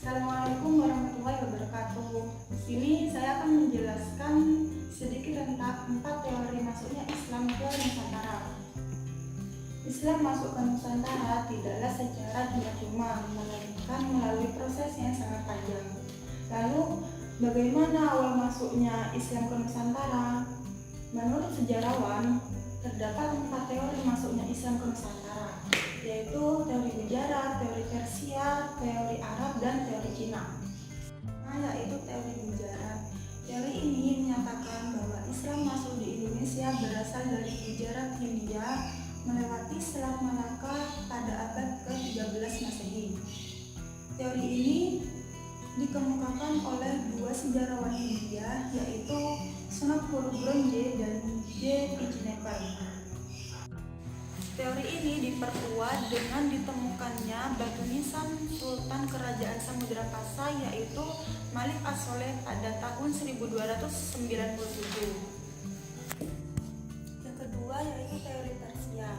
Assalamualaikum warahmatullahi wabarakatuh. Di sini saya akan menjelaskan sedikit tentang 4 teori masuknya Islam ke Nusantara. Islam masuk ke Nusantara tidaklah secara cuma-cuma, melainkan melalui proses yang sangat panjang. Lalu, bagaimana awal masuknya Islam ke Nusantara? Menurut sejarawan, terdapat 4 teori masuknya Islam ke Nusantara, yaitu teori Gujarat, teori Persia, teori Arab, dan teori Cina. Yaitu teori Gujarat. Teori ini menyatakan bahwa Islam masuk di Indonesia berasal dari Gujarat, Hindia, melewati Selat Malaka pada abad ke-13 Masehi. Teori ini dikemukakan oleh dua sejarawan Hindia, yaitu Sunat Kurubronje dan J. Pijineper. Teori ini diperkuat dengan ditemukannya batu nisan Sultan Kerajaan Samudra Pasai, yaitu Malik As-Soleh pada tahun 1297. Yang kedua yaitu teori Persia.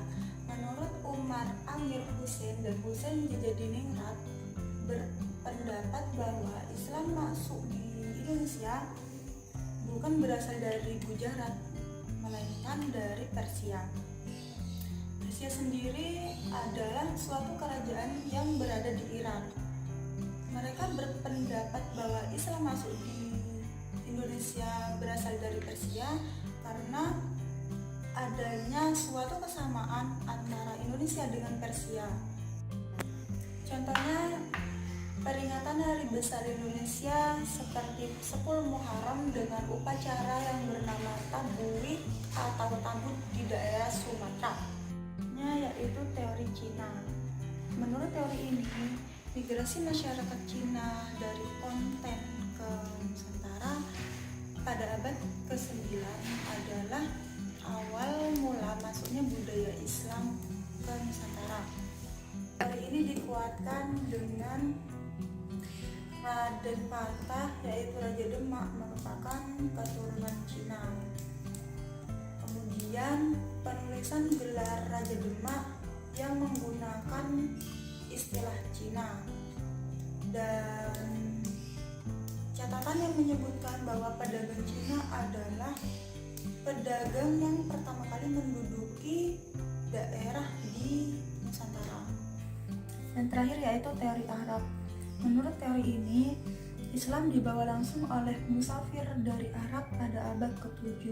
Menurut Umar Amir Hussein dan Hussein Jajadiningrat berpendapat bahwa Islam masuk di Indonesia bukan berasal dari Gujarat, melainkan dari Persia. Persia sendiri adalah suatu kerajaan yang berada di Iran. Mereka berpendapat bahwa Islam masuk di Indonesia berasal dari Persia karena adanya suatu kesamaan antara Indonesia dengan Persia. Contohnya, peringatan Hari Besar Indonesia seperti 10 Muharram dengan upacara yang bernama Tabuwih atau Tabut di daerah Sumatera, yaitu teori Cina. Menurut teori ini, migrasi masyarakat Cina dari Konten ke Nusantara pada abad ke-9 adalah awal mula masuknya budaya Islam ke Nusantara. Teori ini dikuatkan dengan Raden Fatah, yaitu Raja Demak, merupakan keturunan Cina. Kemudian penulisan gelar Raja Demak yang menggunakan istilah Cina, dan catatan yang menyebutkan bahwa pedagang Cina adalah pedagang yang pertama kali menduduki daerah di Nusantara. Dan terakhir yaitu teori Arab. Menurut teori ini, Islam dibawa langsung oleh musafir dari Arab pada abad ke-7.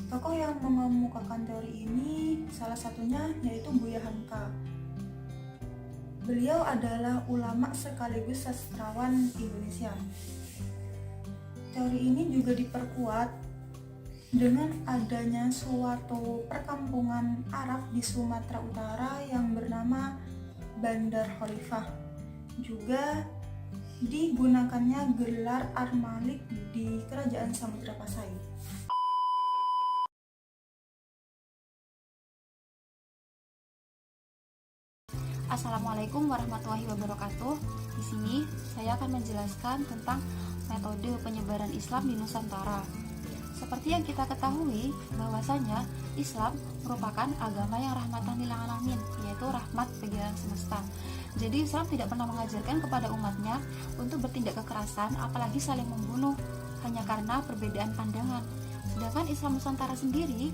Tokoh yang mengemukakan teori ini salah satunya yaitu Buya Hamka. Beliau adalah ulama sekaligus sastrawan Indonesia. Teori ini juga diperkuat dengan adanya suatu perkampungan Arab di Sumatera Utara yang bernama Bandar Khalifah. Juga digunakannya gelar Ar-Malik di Kerajaan Samudra Pasai. Assalamualaikum warahmatullahi wabarakatuh. Di sini saya akan menjelaskan tentang metode penyebaran Islam di Nusantara. Seperti yang kita ketahui, bahwasanya Islam merupakan agama yang rahmatan lil alamin, yaitu rahmat bagi alam semesta. Jadi Islam tidak pernah mengajarkan kepada umatnya untuk bertindak kekerasan, apalagi saling membunuh, hanya karena perbedaan pandangan. Sedangkan Islam Nusantara sendiri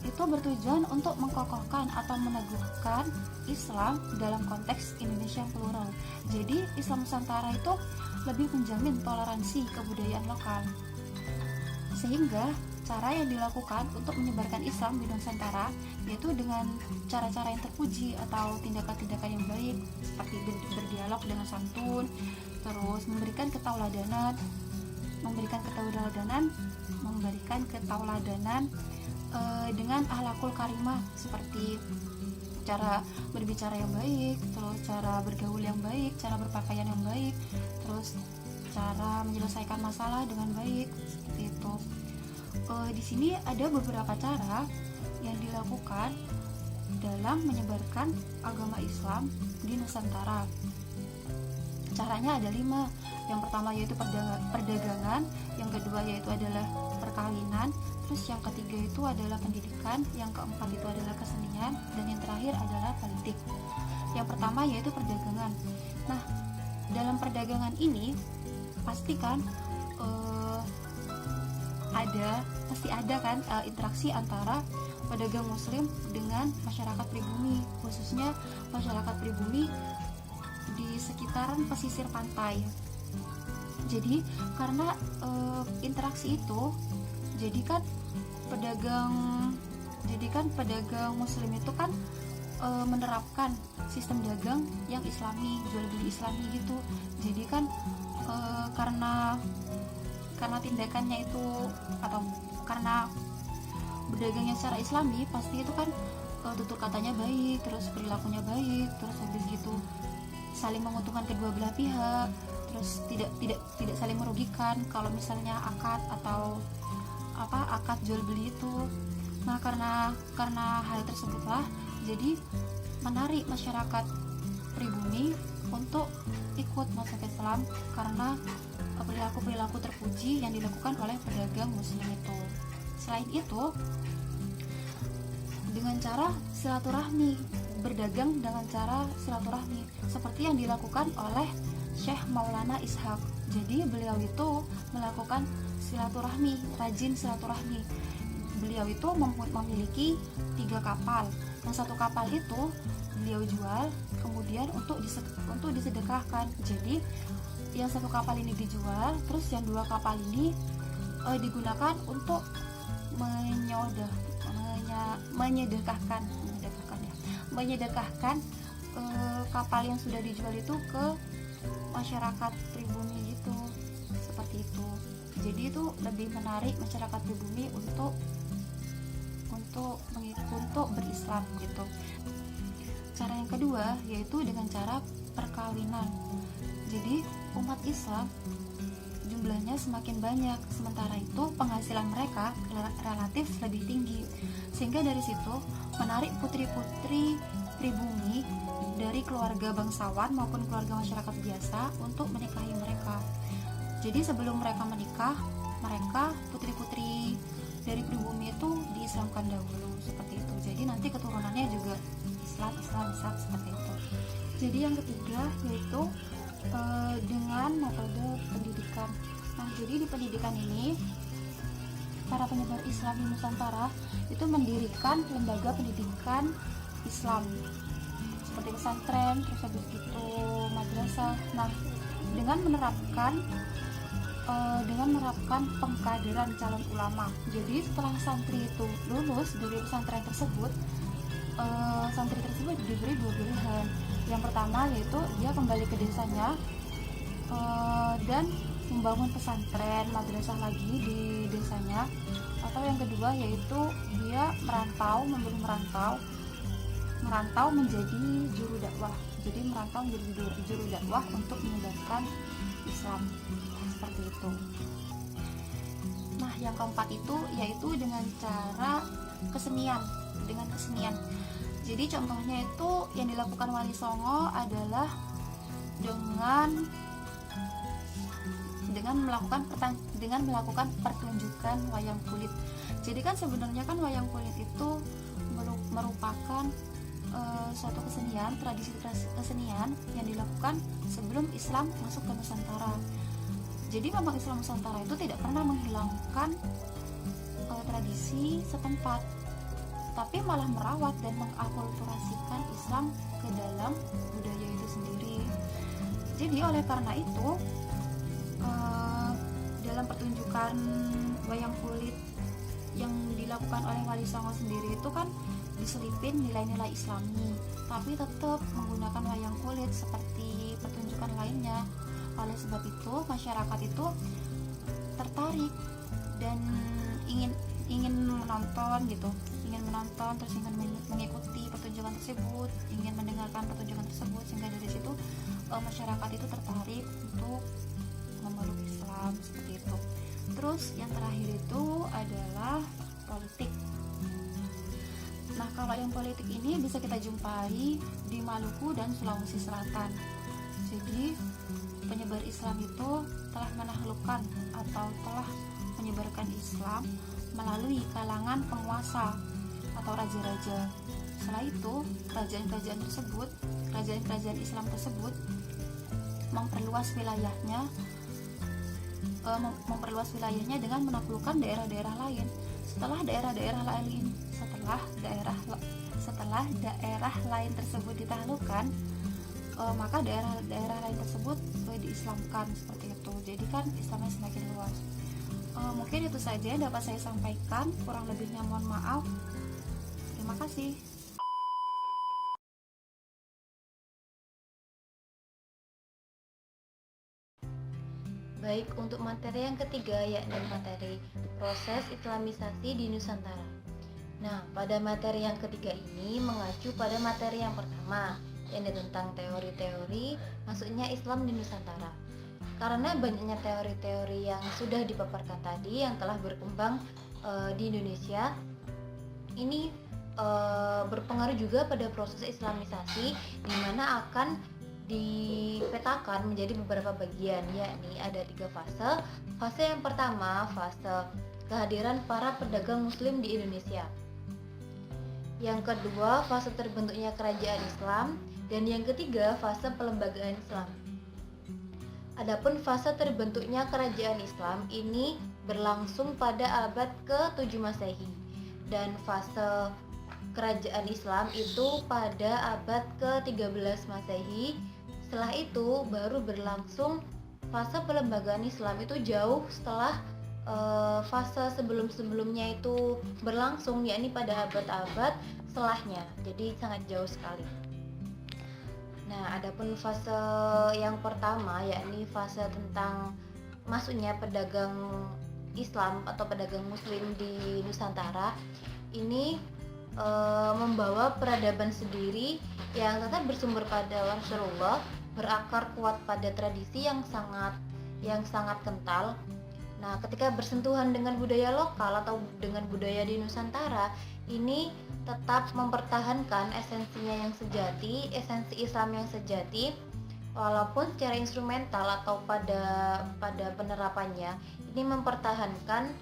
itu bertujuan untuk mengkokohkan atau meneguhkan Islam dalam konteks Indonesia plural. Jadi Islam Nusantara itu lebih menjamin toleransi kebudayaan lokal. Sehingga cara yang dilakukan untuk menyebarkan Islam di Nusantara yaitu dengan cara-cara yang terpuji atau tindakan-tindakan yang baik, seperti berdialog dengan santun, terus memberikan ketauladanan dengan akhlakul karimah, seperti cara berbicara yang baik, terus cara bergaul yang baik, cara berpakaian yang baik, terus cara menyelesaikan masalah dengan baik, seperti itu. Di sini ada beberapa cara yang dilakukan dalam menyebarkan agama Islam di Nusantara. Caranya ada 5. Yang pertama yaitu perdagangan, yang kedua yaitu adalah perkawinan, terus yang ketiga itu adalah pendidikan, yang keempat itu adalah kesenian, dan yang terakhir adalah politik. Yang pertama yaitu perdagangan. Nah, dalam perdagangan ini pastikan pasti ada kan interaksi antara pedagang muslim dengan masyarakat pribumi, khususnya masyarakat pribumi di sekitaran pesisir pantai. Jadi karena interaksi itu, jadi kan pedagang muslim itu kan menerapkan sistem dagang yang islami, jual beli islami gitu. Jadi kan karena tindakannya itu atau karena berdagangnya secara islami, pasti itu kan tutur katanya baik, terus perilakunya baik, terus habis gitu saling menguntungkan kedua belah pihak, terus tidak saling merugikan kalau misalnya akad jual beli itu. Nah, karena hal tersebutlah jadi menarik masyarakat pribumi untuk ikut masuk Islam karena perilaku terpuji yang dilakukan oleh pedagang muslim itu. Selain itu, dengan cara silaturahmi, berdagang dengan cara silaturahmi seperti yang dilakukan oleh Syekh Maulana Ishaq. Jadi beliau itu melakukan silaturahmi, rajin silaturahmi. Beliau itu memiliki 3 kapal. Yang 1 kapal itu beliau jual kemudian untuk disedekahkan. Jadi yang 1 kapal ini dijual, terus yang 2 kapal ini digunakan untuk menyedekahkan kapal yang sudah dijual itu ke masyarakat pribumi gitu, seperti itu. Jadi itu lebih menarik masyarakat pribumi untuk berislam gitu. Cara yang kedua yaitu dengan cara perkawinan. Jadi umat Islam jumlahnya semakin banyak, sementara itu penghasilan mereka relatif lebih tinggi, sehingga dari situ menarik putri-putri pribumi dari keluarga bangsawan maupun keluarga masyarakat biasa untuk menikahi mereka. Jadi sebelum mereka menikah, putri-putri dari pribumi itu diislamkan dahulu, seperti itu. Jadi nanti keturunannya juga Islam seperti itu. Jadi yang ketiga yaitu dengan metode pendidikan. Nah, jadi di pendidikan ini para penyebar Islam di Nusantara itu mendirikan lembaga pendidikan Islam seperti pesantren, terus habis itu madrasah. Nah, dengan menerapkan pengkaderan calon ulama. Jadi setelah santri itu lulus dari pesantren tersebut, santri tersebut diberi 2 pilihan. Yang pertama yaitu dia kembali ke desanya dan membangun pesantren, madrasah lagi di desanya, atau yang kedua yaitu dia merantau menjadi juru dakwah. Jadi merantau menjadi juru dakwah untuk menyebarkan Islam, seperti itu. Nah, yang keempat itu yaitu dengan cara kesenian. Jadi contohnya itu yang dilakukan Wali Songo adalah dengan melakukan pertunjukan wayang kulit. Jadi kan sebenarnya kan wayang kulit itu merupakan suatu kesenian, tradisi kesenian yang dilakukan sebelum Islam masuk ke Nusantara. Jadi memang Islam Nusantara itu tidak pernah menghilangkan tradisi setempat, tapi malah merawat dan mengakulturasikan Islam ke dalam budaya itu sendiri. Jadi oleh karena itu dalam pertunjukan wayang kulit yang dilakukan oleh Wali Songo sendiri itu kan diselipin nilai-nilai Islami, tapi tetap menggunakan wayang kulit seperti pertunjukan lainnya. Oleh sebab itu masyarakat itu tertarik dan ingin menonton terus ingin mengikuti pertunjukan tersebut, ingin mendengarkan pertunjukan tersebut, sehingga dari situ masyarakat itu tertarik untuk memeluk Islam, seperti itu. Terus yang terakhir itu adalah politik. Nah, kalau yang politik ini bisa kita jumpai di Maluku dan Sulawesi Selatan. Jadi penyebar Islam itu telah menaklukkan atau telah menyebarkan Islam melalui kalangan penguasa atau raja-raja. Setelah itu kerajaan-kerajaan Islam tersebut memperluas wilayahnya dengan menaklukkan daerah-daerah lain. Setelah daerah lain tersebut ditaklukkan, maka daerah-daerah lain tersebut diislamkan, seperti itu. Jadi kan Islamnya semakin luas. Mungkin itu saja yang dapat saya sampaikan, kurang lebihnya mohon maaf. Terima kasih. Baik, untuk materi yang ketiga yakni materi proses Islamisasi di Nusantara. Nah, pada materi yang ketiga ini mengacu pada materi yang pertama, yakni tentang teori-teori masuknya Islam di Nusantara. Karena banyaknya teori-teori yang sudah dipaparkan tadi yang telah berkembang di Indonesia, ini berpengaruh juga pada proses Islamisasi, di mana akan dipetakan menjadi beberapa bagian, yakni ada 3 fase. Fase yang pertama, fase kehadiran para pedagang muslim di Indonesia. Yang kedua, fase terbentuknya kerajaan Islam, dan yang ketiga, fase pelembagaan Islam. Adapun fase terbentuknya kerajaan Islam ini berlangsung pada abad ke-7 Masehi, dan fase kerajaan Islam itu pada abad ke-13 Masehi. Setelah itu baru berlangsung fase pelembagaan Islam, itu jauh setelah fase sebelum-sebelumnya itu berlangsung, yakni pada abad-abad setelahnya. Jadi sangat jauh sekali. Nah, adapun fase yang pertama yakni fase tentang masuknya pedagang Islam atau pedagang muslim di Nusantara, ini membawa peradaban sendiri yang tetap bersumber pada Rasulullah, berakar kuat pada tradisi yang sangat kental. Nah, ketika bersentuhan dengan budaya lokal atau dengan budaya di Nusantara, ini tetap mempertahankan esensinya yang sejati, esensi Islam yang sejati, walaupun secara instrumental atau pada penerapannya ini mempertahankan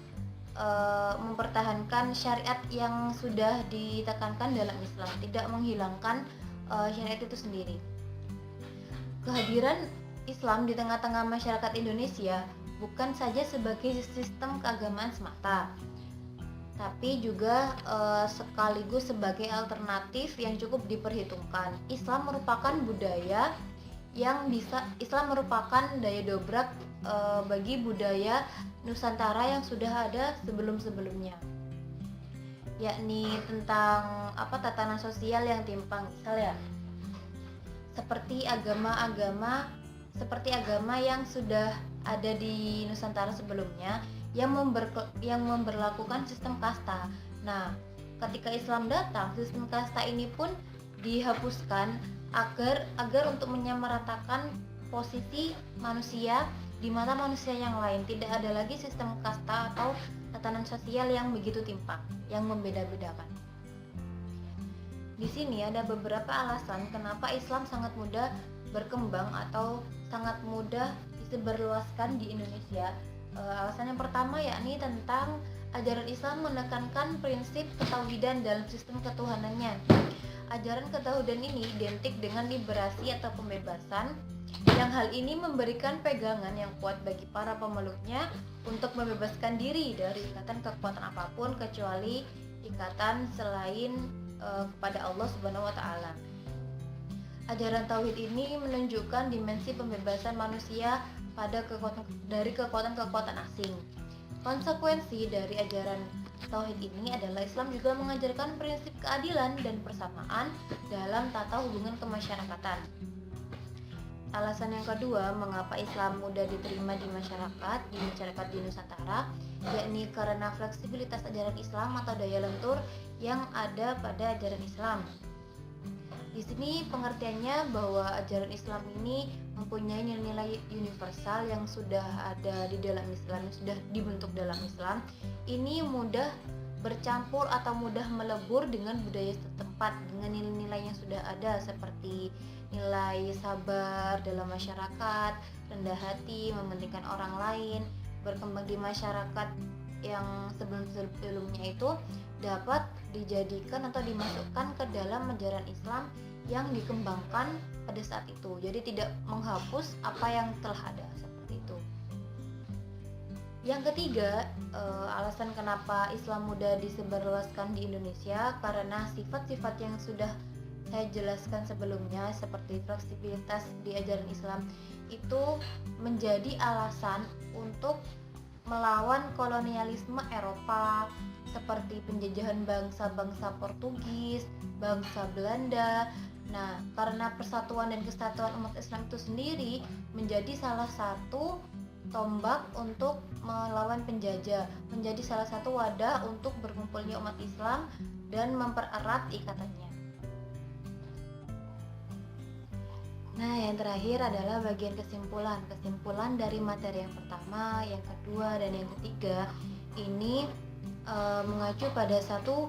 syariat yang sudah ditekankan dalam Islam, tidak menghilangkan syariat itu sendiri. Kehadiran Islam di tengah-tengah masyarakat Indonesia bukan saja sebagai sistem keagamaan semata, tapi juga sekaligus sebagai alternatif yang cukup diperhitungkan. Islam merupakan merupakan daya dobrak bagi budaya Nusantara yang sudah ada sebelum-sebelumnya, yakni tentang tatanan sosial yang timpang, misalnya seperti agama yang sudah ada di Nusantara sebelumnya yang memberlakukan sistem kasta. Nah, ketika Islam datang, sistem kasta ini pun dihapuskan agar untuk menyamaratakan posisi manusia di mata manusia yang lain. Tidak ada lagi sistem kasta atau tatanan sosial yang begitu timpang, yang membeda-bedakan. Di sini ada beberapa alasan kenapa Islam sangat mudah berkembang atau sangat mudah disebarluaskan di Indonesia. Alasan yang pertama yakni tentang ajaran Islam menekankan prinsip ketauhidan dalam sistem ketuhanannya. Ajaran ketauhidan ini identik dengan liberasi atau pembebasan, yang hal ini memberikan pegangan yang kuat bagi para pemeluknya untuk membebaskan diri dari ikatan kekuatan apapun kecuali ikatan selain kepada Allah Subhanahu wa taala. Ajaran tauhid ini menunjukkan dimensi pembebasan manusia dari kekuatan-kekuatan asing. Konsekuensi dari ajaran tauhid ini adalah Islam juga mengajarkan prinsip keadilan dan persamaan dalam tata hubungan kemasyarakatan. Alasan yang kedua, mengapa Islam mudah diterima di masyarakat di Nusantara, yakni karena fleksibilitas ajaran Islam atau daya lentur yang ada pada ajaran Islam. Di sini pengertiannya bahwa ajaran Islam ini mempunyai nilai-nilai universal yang sudah ada di dalam Islam, yang sudah dibentuk dalam Islam. Ini mudah bercampur atau mudah melebur dengan budaya setempat, dengan nilai-nilai yang sudah ada seperti nilai sabar dalam masyarakat, rendah hati, mementingkan orang lain, berkembang di masyarakat yang sebelum-sebelumnya itu dapat dijadikan atau dimasukkan ke dalam ajaran Islam yang dikembangkan pada saat itu. Jadi tidak menghapus apa yang telah ada, seperti itu. Yang ketiga, alasan kenapa Islam mudah disebarluaskan di Indonesia karena sifat-sifat yang sudah saya jelaskan sebelumnya seperti fleksibilitas di ajaran Islam itu menjadi alasan untuk melawan kolonialisme Eropa seperti penjajahan bangsa-bangsa Portugis, bangsa Belanda. Nah, karena persatuan dan kesatuan umat Islam itu sendiri menjadi salah satu tombak untuk melawan penjajah, menjadi salah satu wadah untuk berkumpulnya umat Islam dan mempererat ikatannya. Nah, yang terakhir adalah bagian kesimpulan. Kesimpulan dari materi yang pertama, yang kedua, dan yang ketiga ini mengacu pada satu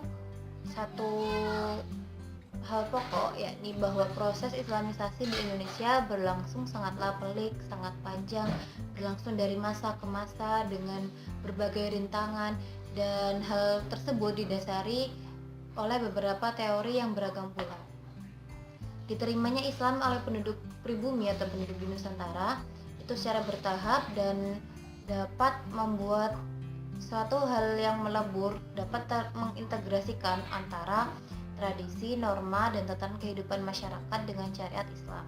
hal pokok, yakni bahwa proses islamisasi di Indonesia berlangsung sangatlah pelik, sangat panjang, berlangsung dari masa ke masa dengan berbagai rintangan, dan hal tersebut didasari oleh beberapa teori yang beragam pula. Diterimanya Islam oleh penduduk pribumi atau penduduk di Nusantara itu secara bertahap dan dapat membuat suatu hal yang melebur, dapat mengintegrasikan antara tradisi, norma, dan tatanan kehidupan masyarakat dengan syariat Islam.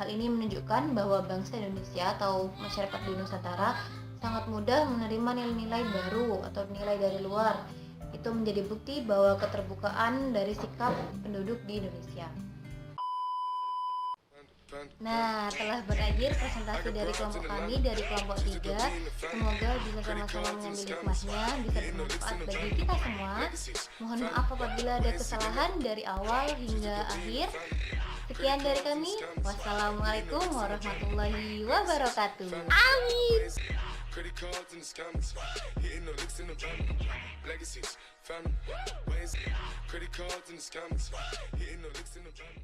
Hal ini menunjukkan bahwa bangsa Indonesia atau masyarakat di Nusantara sangat mudah menerima nilai-nilai baru atau nilai dari luar. Itu menjadi bukti bahwa keterbukaan dari sikap penduduk di Indonesia. Nah, telah berakhir presentasi dari kelompok kami dari kelompok 3. Semoga bisa sama-sama mengambil hikmahnya, bisa bermanfaat bagi kita semua. Mohon maaf apabila ada kesalahan dari awal hingga akhir. Sekian dari kami. Wassalamualaikum warahmatullahi wabarakatuh. Amin. Credit cards in the scammers, hitting the licks in the van, legacies, family, ways, credit cards in the scammers, hitting the licks in the van.